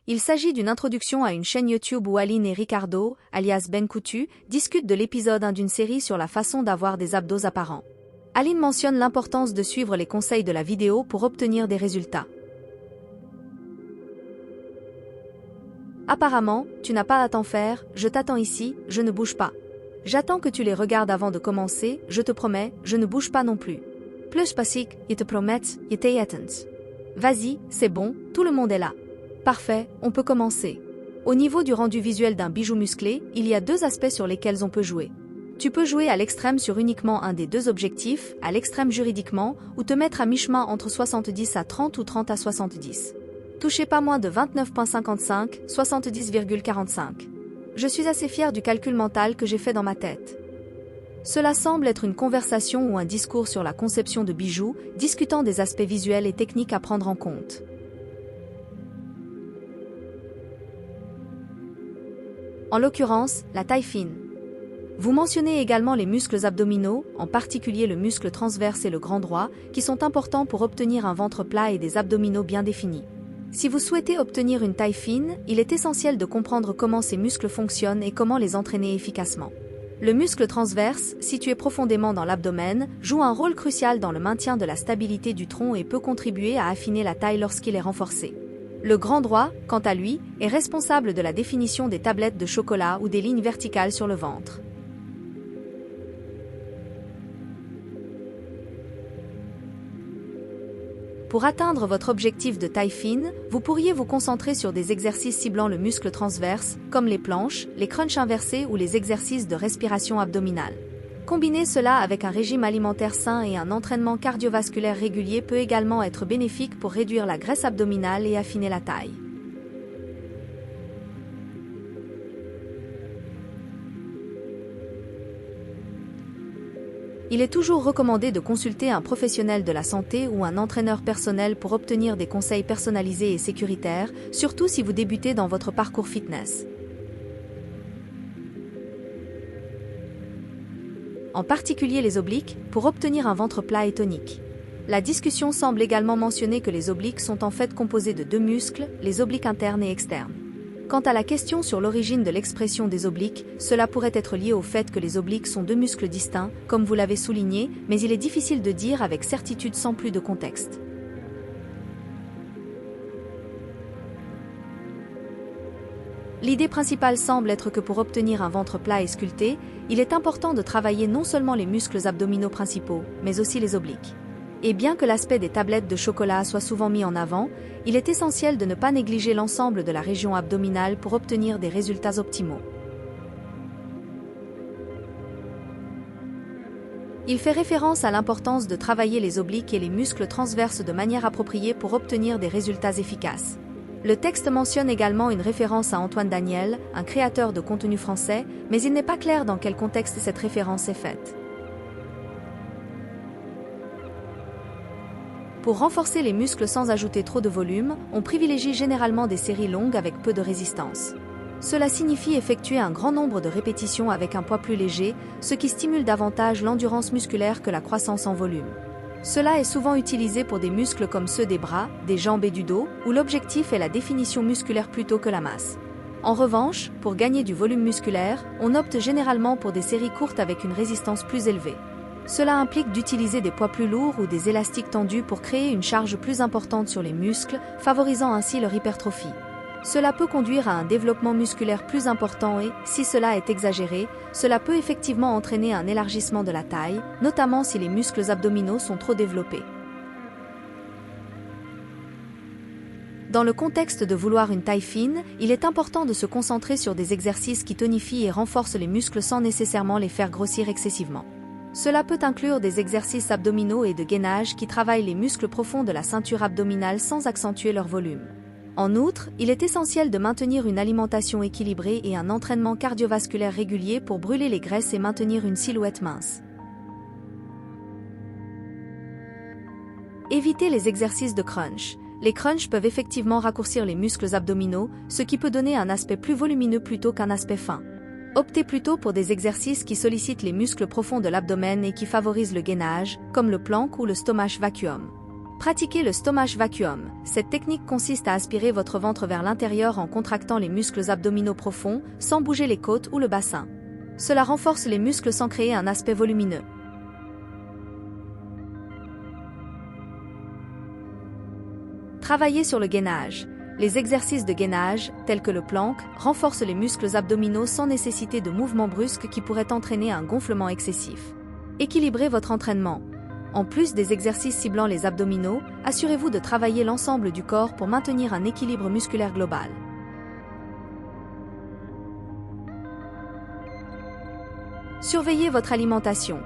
Il s'agit d'une introduction à une chaîne YouTube où Aline et Ricardo, alias Ben Coutu, discutent de l'épisode 1 d'une série sur la façon d'avoir des abdos apparents. Aline mentionne l'importance de suivre les conseils de la vidéo pour obtenir des résultats. Apparemment, tu n'as pas à t'en faire, je t'attends ici, je ne bouge pas. J'attends que tu les regardes avant de commencer, je te promets, je ne bouge pas non plus. Plus basique, je te promets, je t'y attends. Vas-y, c'est bon, tout le monde est là. Parfait, on peut commencer. Au niveau du rendu visuel d'un bijou musclé, il y a deux aspects sur lesquels on peut jouer. Tu peux jouer à l'extrême sur uniquement un des deux objectifs, à l'extrême juridiquement, ou te mettre à mi-chemin entre 70 à 30 ou 30 à 70. Touchez pas moins de 29,55, 70,45. Je suis assez fier du calcul mental que j'ai fait dans ma tête. Cela semble être une conversation ou un discours sur la conception de bijoux, discutant des aspects visuels et techniques à prendre en compte. En l'occurrence, la taille fine. Vous mentionnez également les muscles abdominaux, en particulier le muscle transverse et le grand droit, qui sont importants pour obtenir un ventre plat et des abdominaux bien définis. Si vous souhaitez obtenir une taille fine, il est essentiel de comprendre comment ces muscles fonctionnent et comment les entraîner efficacement. Le muscle transverse, situé profondément dans l'abdomen, joue un rôle crucial dans le maintien de la stabilité du tronc et peut contribuer à affiner la taille lorsqu'il est renforcé. Le grand droit, quant à lui, est responsable de la définition des tablettes de chocolat ou des lignes verticales sur le ventre. Pour atteindre votre objectif de taille fine, vous pourriez vous concentrer sur des exercices ciblant le muscle transverse, comme les planches, les crunchs inversés ou les exercices de respiration abdominale. Combiner cela avec un régime alimentaire sain et un entraînement cardiovasculaire régulier peut également être bénéfique pour réduire la graisse abdominale et affiner la taille. Il est toujours recommandé de consulter un professionnel de la santé ou un entraîneur personnel pour obtenir des conseils personnalisés et sécuritaires, surtout si vous débutez dans votre parcours fitness. En particulier les obliques, pour obtenir un ventre plat et tonique. La discussion semble également mentionner que les obliques sont en fait composés de deux muscles, les obliques internes et externes. Quant à la question sur l'origine de l'expression des obliques, cela pourrait être lié au fait que les obliques sont deux muscles distincts, comme vous l'avez souligné, mais il est difficile de dire avec certitude sans plus de contexte. L'idée principale semble être que pour obtenir un ventre plat et sculpté, il est important de travailler non seulement les muscles abdominaux principaux, mais aussi les obliques. Et bien que l'aspect des tablettes de chocolat soit souvent mis en avant, il est essentiel de ne pas négliger l'ensemble de la région abdominale pour obtenir des résultats optimaux. Il fait référence à l'importance de travailler les obliques et les muscles transverses de manière appropriée pour obtenir des résultats efficaces. Le texte mentionne également une référence à Antoine Daniel, un créateur de contenu français, mais il n'est pas clair dans quel contexte cette référence est faite. Pour renforcer les muscles sans ajouter trop de volume, on privilégie généralement des séries longues avec peu de résistance. Cela signifie effectuer un grand nombre de répétitions avec un poids plus léger, ce qui stimule davantage l'endurance musculaire que la croissance en volume. Cela est souvent utilisé pour des muscles comme ceux des bras, des jambes et du dos, où l'objectif est la définition musculaire plutôt que la masse. En revanche, pour gagner du volume musculaire, on opte généralement pour des séries courtes avec une résistance plus élevée. Cela implique d'utiliser des poids plus lourds ou des élastiques tendus pour créer une charge plus importante sur les muscles, favorisant ainsi leur hypertrophie. Cela peut conduire à un développement musculaire plus important et, si cela est exagéré, cela peut effectivement entraîner un élargissement de la taille, notamment si les muscles abdominaux sont trop développés. Dans le contexte de vouloir une taille fine, il est important de se concentrer sur des exercices qui tonifient et renforcent les muscles sans nécessairement les faire grossir excessivement. Cela peut inclure des exercices abdominaux et de gainage qui travaillent les muscles profonds de la ceinture abdominale sans accentuer leur volume. En outre, il est essentiel de maintenir une alimentation équilibrée et un entraînement cardiovasculaire régulier pour brûler les graisses et maintenir une silhouette mince. Évitez les exercices de crunch. Les crunchs peuvent effectivement raccourcir les muscles abdominaux, ce qui peut donner un aspect plus volumineux plutôt qu'un aspect fin. Optez plutôt pour des exercices qui sollicitent les muscles profonds de l'abdomen et qui favorisent le gainage, comme le plank ou le stomach vacuum. Pratiquez le stomach vacuum. Cette technique consiste à aspirer votre ventre vers l'intérieur en contractant les muscles abdominaux profonds, sans bouger les côtes ou le bassin. Cela renforce les muscles sans créer un aspect volumineux. Travaillez sur le gainage. Les exercices de gainage, tels que le plank, renforcent les muscles abdominaux sans nécessiter de mouvements brusques qui pourraient entraîner un gonflement excessif. Équilibrez votre entraînement. En plus des exercices ciblant les abdominaux, assurez-vous de travailler l'ensemble du corps pour maintenir un équilibre musculaire global. Surveillez votre alimentation.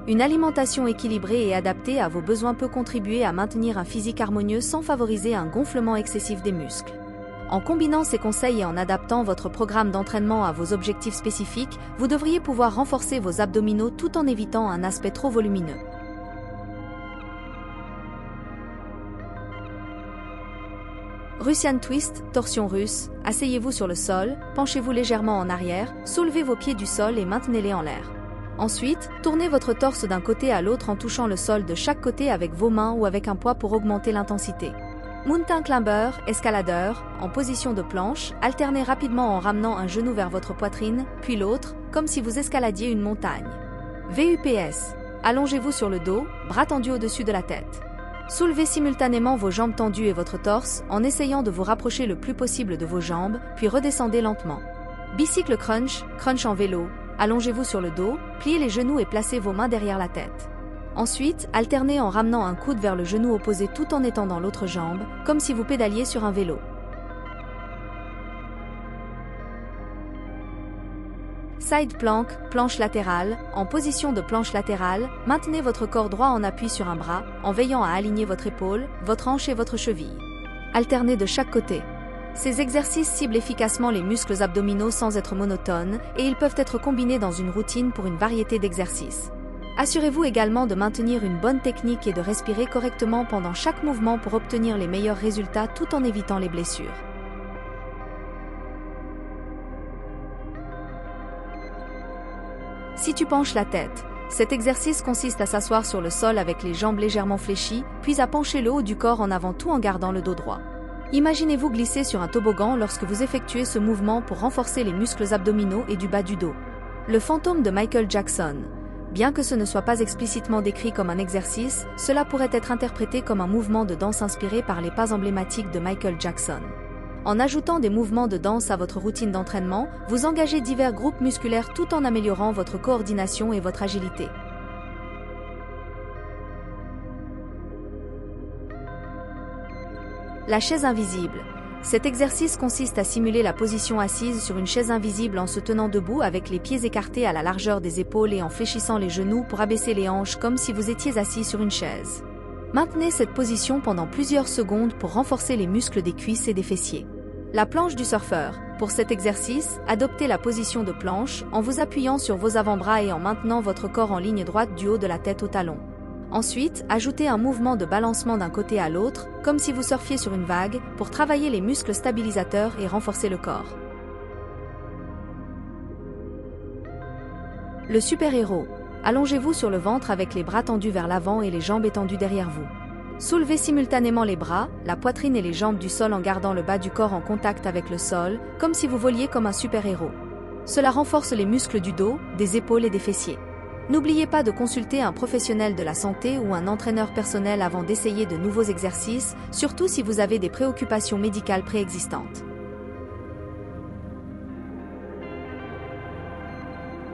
Une alimentation équilibrée et adaptée à vos besoins peut contribuer à maintenir un physique harmonieux sans favoriser un gonflement excessif des muscles. En combinant ces conseils et en adaptant votre programme d'entraînement à vos objectifs spécifiques, vous devriez pouvoir renforcer vos abdominaux tout en évitant un aspect trop volumineux. Russian Twist, torsion russe, asseyez-vous sur le sol, penchez-vous légèrement en arrière, soulevez vos pieds du sol et maintenez-les en l'air. Ensuite, tournez votre torse d'un côté à l'autre en touchant le sol de chaque côté avec vos mains ou avec un poids pour augmenter l'intensité. Mountain Climber, escaladeur, en position de planche, alternez rapidement en ramenant un genou vers votre poitrine, puis l'autre, comme si vous escaladiez une montagne. VUPS, allongez-vous sur le dos, bras tendus au-dessus de la tête. Soulevez simultanément vos jambes tendues et votre torse, en essayant de vous rapprocher le plus possible de vos jambes, puis redescendez lentement. Bicycle crunch, crunch en vélo, allongez-vous sur le dos, pliez les genoux et placez vos mains derrière la tête. Ensuite, alternez en ramenant un coude vers le genou opposé tout en étendant l'autre jambe, comme si vous pédaliez sur un vélo. Side plank, planche latérale, en position de planche latérale, maintenez votre corps droit en appui sur un bras, en veillant à aligner votre épaule, votre hanche et votre cheville. Alternez de chaque côté. Ces exercices ciblent efficacement les muscles abdominaux sans être monotones, et ils peuvent être combinés dans une routine pour une variété d'exercices. Assurez-vous également de maintenir une bonne technique et de respirer correctement pendant chaque mouvement pour obtenir les meilleurs résultats tout en évitant les blessures. Si tu penches la tête, cet exercice consiste à s'asseoir sur le sol avec les jambes légèrement fléchies, puis à pencher le haut du corps en avant tout en gardant le dos droit. Imaginez-vous glisser sur un toboggan lorsque vous effectuez ce mouvement pour renforcer les muscles abdominaux et du bas du dos. Le fantôme de Michael Jackson. Bien que ce ne soit pas explicitement décrit comme un exercice, cela pourrait être interprété comme un mouvement de danse inspiré par les pas emblématiques de Michael Jackson. En ajoutant des mouvements de danse à votre routine d'entraînement, vous engagez divers groupes musculaires tout en améliorant votre coordination et votre agilité. La chaise invisible. Cet exercice consiste à simuler la position assise sur une chaise invisible en se tenant debout avec les pieds écartés à la largeur des épaules et en fléchissant les genoux pour abaisser les hanches comme si vous étiez assis sur une chaise. Maintenez cette position pendant plusieurs secondes pour renforcer les muscles des cuisses et des fessiers. La planche du surfeur. Pour cet exercice, adoptez la position de planche en vous appuyant sur vos avant-bras et en maintenant votre corps en ligne droite du haut de la tête au talon. Ensuite, ajoutez un mouvement de balancement d'un côté à l'autre, comme si vous surfiez sur une vague, pour travailler les muscles stabilisateurs et renforcer le corps. Le super-héros. Allongez-vous sur le ventre avec les bras tendus vers l'avant et les jambes étendues derrière vous. Soulevez simultanément les bras, la poitrine et les jambes du sol en gardant le bas du corps en contact avec le sol, comme si vous voliez comme un super-héros. Cela renforce les muscles du dos, des épaules et des fessiers. N'oubliez pas de consulter un professionnel de la santé ou un entraîneur personnel avant d'essayer de nouveaux exercices, surtout si vous avez des préoccupations médicales préexistantes.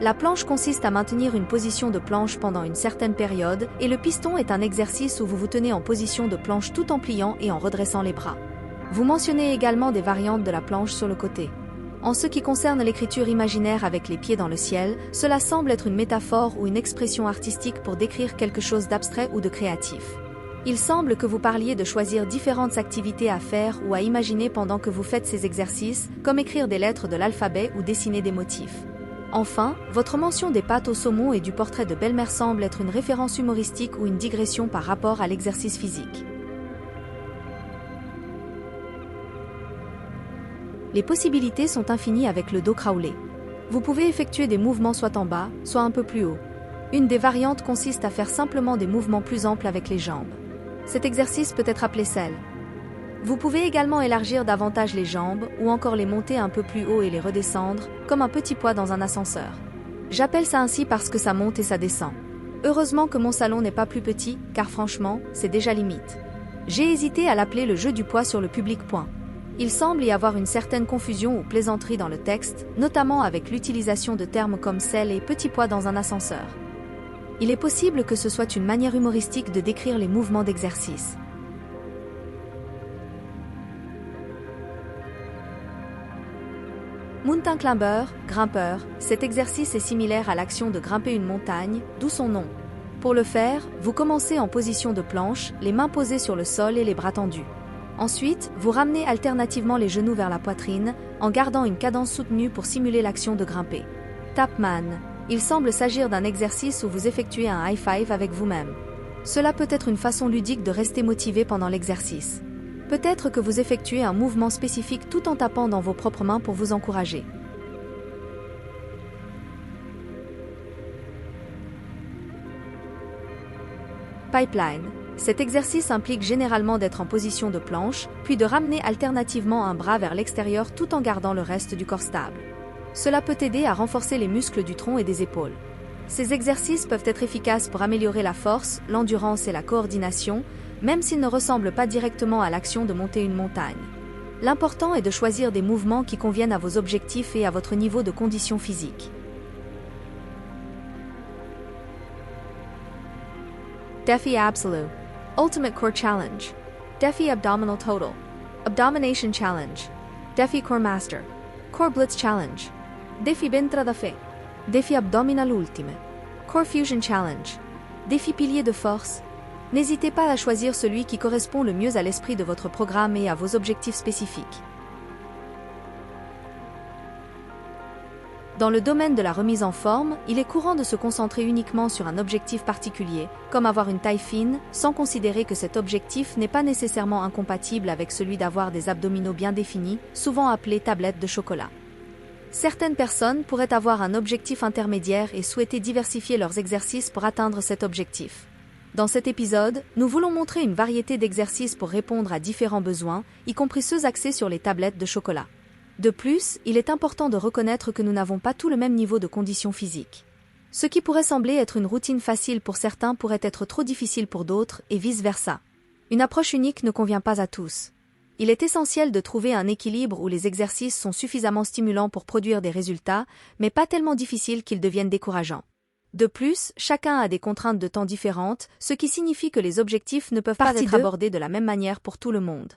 La planche consiste à maintenir une position de planche pendant une certaine période, et le piston est un exercice où vous vous tenez en position de planche tout en pliant et en redressant les bras. Vous mentionnez également des variantes de la planche sur le côté. En ce qui concerne l'écriture imaginaire avec les pieds dans le ciel, cela semble être une métaphore ou une expression artistique pour décrire quelque chose d'abstrait ou de créatif. Il semble que vous parliez de choisir différentes activités à faire ou à imaginer pendant que vous faites ces exercices, comme écrire des lettres de l'alphabet ou dessiner des motifs. Enfin, votre mention des pâtes au saumon et du portrait de belle-mère semble être une référence humoristique ou une digression par rapport à l'exercice physique. Les possibilités sont infinies avec le dos crawlé. Vous pouvez effectuer des mouvements soit en bas, soit un peu plus haut. Une des variantes consiste à faire simplement des mouvements plus amples avec les jambes. Cet exercice peut être appelé selle. Vous pouvez également élargir davantage les jambes ou encore les monter un peu plus haut et les redescendre, comme un petit poids dans un ascenseur. J'appelle ça ainsi parce que ça monte et ça descend. Heureusement que mon salon n'est pas plus petit, car franchement, c'est déjà limite. J'ai hésité à l'appeler le jeu du poids sur le public point. Il semble y avoir une certaine confusion ou plaisanterie dans le texte, notamment avec l'utilisation de termes comme selle et petit poids dans un ascenseur. Il est possible que ce soit une manière humoristique de décrire les mouvements d'exercice. Mountain climber, grimpeur, cet exercice est similaire à l'action de grimper une montagne, d'où son nom. Pour le faire, vous commencez en position de planche, les mains posées sur le sol et les bras tendus. Ensuite, vous ramenez alternativement les genoux vers la poitrine, en gardant une cadence soutenue pour simuler l'action de grimper. Tapman. Il semble s'agir d'un exercice où vous effectuez un high five avec vous-même. Cela peut être une façon ludique de rester motivé pendant l'exercice. Peut-être que vous effectuez un mouvement spécifique tout en tapant dans vos propres mains pour vous encourager. Pipeline. Cet exercice implique généralement d'être en position de planche, puis de ramener alternativement un bras vers l'extérieur tout en gardant le reste du corps stable. Cela peut aider à renforcer les muscles du tronc et des épaules. Ces exercices peuvent être efficaces pour améliorer la force, l'endurance et la coordination, même s'ils ne ressemblent pas directement à l'action de monter une montagne. L'important est de choisir des mouvements qui conviennent à vos objectifs et à votre niveau de condition physique. Defi Absolute. Ultimate Core Challenge. Defi Abdominal Total. Abdomination Challenge. Defi Core Master. Core Blitz Challenge. Defi Ventre da Fe. Défi Abdominal Ultime. Core Fusion Challenge. Défi Pilier de Force. N'hésitez pas à choisir celui qui correspond le mieux à l'esprit de votre programme et à vos objectifs spécifiques. Dans le domaine de la remise en forme, il est courant de se concentrer uniquement sur un objectif particulier, comme avoir une taille fine, sans considérer que cet objectif n'est pas nécessairement incompatible avec celui d'avoir des abdominaux bien définis, souvent appelés tablettes de chocolat. Certaines personnes pourraient avoir un objectif intermédiaire et souhaiter diversifier leurs exercices pour atteindre cet objectif. Dans cet épisode, nous voulons montrer une variété d'exercices pour répondre à différents besoins, y compris ceux axés sur les tablettes de chocolat. De plus, il est important de reconnaître que nous n'avons pas tous le même niveau de condition physique. Ce qui pourrait sembler être une routine facile pour certains pourrait être trop difficile pour d'autres, et vice-versa. Une approche unique ne convient pas à tous. Il est essentiel de trouver un équilibre où les exercices sont suffisamment stimulants pour produire des résultats, mais pas tellement difficiles qu'ils deviennent décourageants. De plus, chacun a des contraintes de temps différentes, ce qui signifie que les objectifs ne peuvent pas être abordés de la même manière pour tout le monde.